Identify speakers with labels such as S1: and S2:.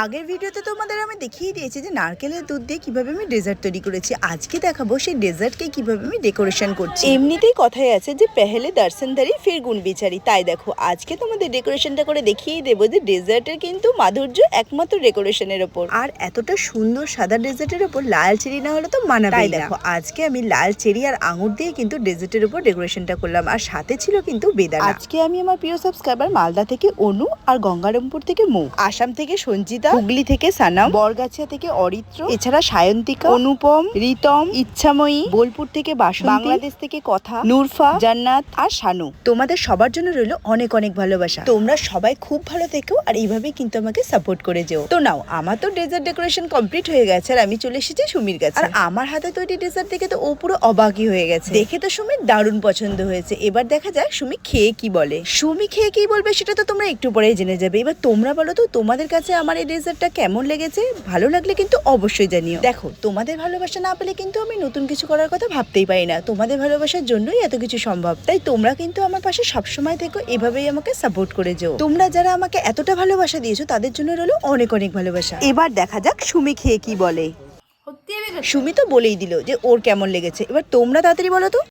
S1: আগের ভিডিওতে তোমাদের আমি দেখিয়ে দিয়েছি যে নারকেলের দুধ দিয়ে কিভাবে আমি ডেজার্ট তৈরি করেছি। আজকে দেখাবো সেই ডেজার্টকে কিভাবে আমি ডেকোরেশন করছি। এমনিতেই কথাই আছে যে পেহেলে দর্শনদারি ফির গুণ বিচারি, তাই দেখো আজকে তোমাদের ডেকোরেশনটা করে দেখিয়ে দেবো যে ডেজার্টের কিন্তু মাধুর্য একমাত্র ডেকোরেশনের ওপর। আর এতটা সুন্দর সাদা ডেজার্টের ওপর লাল চেরি না হলে তো মানাবে। তাই দেখো আজকে আমি লাল চেরি আর আঙুর দিয়ে কিন্তু ডেজার্টের উপর ডেকোরেশনটা করলাম, আর সাথে ছিল কিন্তু বেদানা। আজকে আমি আমার প্রিয় সাবস্ক্রাইবার মালদা থেকে অনু, আর গঙ্গারামপুর থেকে মৌ, আসাম থেকে সঞ্জিতা, হুগলি থেকে সানাম, বরগাছিয়া থেকে অরিত্র, এছাড়া সায়ন্তিকা, অনুপম, রিতম, ইচ্ছাময়ী, বোলপুর থেকে বাসন্তী, বাংলাদেশ থেকে কথা, নুরফা, জান্নাত আর শানু। তোমাদের সবার জন্য রইল অনেক অনেক ভালোবাসা। তোমরা সবাই খুব ভালো থেকো আর এইভাবেই কিন্তু আমাকে সাপোর্ট করে যেও। তো নাও, আমার তো ডেজার্ট ডেকোরেশন কমপ্লিট হয়ে গেছে আর আমি চলে এসেছি সুমির কাছে। আর আমার হাতে তৈরি ডেজার্ট দেখে তো ও পুরো অবাকই হয়ে গেছে। দেখে তো সুমির দারুণ পছন্দ হয়েছে। এবার দেখা যাক সুমি খেয়ে কি বলে। সুমি খেয়ে কি বলবে সেটা তো তোমরা একটু পরেই জেনে যাবে। এবার তোমরা বলো তো তোমাদের কাছে আমার এই ডেজার্টটা কেমন লেগেছে। ভালো লাগলে কিন্তু অবশ্যই জানিও। দেখো, তোমাদের ভালোবাসা না পেলে কিন্তু আমি নতুন কিছু করার কথা ভাবতেই পারি না। তোমাদের ভালোবাসার জন্যই এত কিছু সম্ভব। তাই তোমরা কিন্তু আমার পাশে সবসময় থেকো, এভাবেই আমাকে সাপোর্ট করে যেও। তোমরা যারা আমাকে এতটা ভালোবাসা দিয়েছো তাদের জন্য রইলো অনেক অনেক ভালোবাসা। এবার দেখা যাক সুমি খেয়ে কি বলে। সুমি তো বলেই দিল যে ওর কেমন লেগেছে। এবার তোমরা তাড়াতাড়ি বলো তো।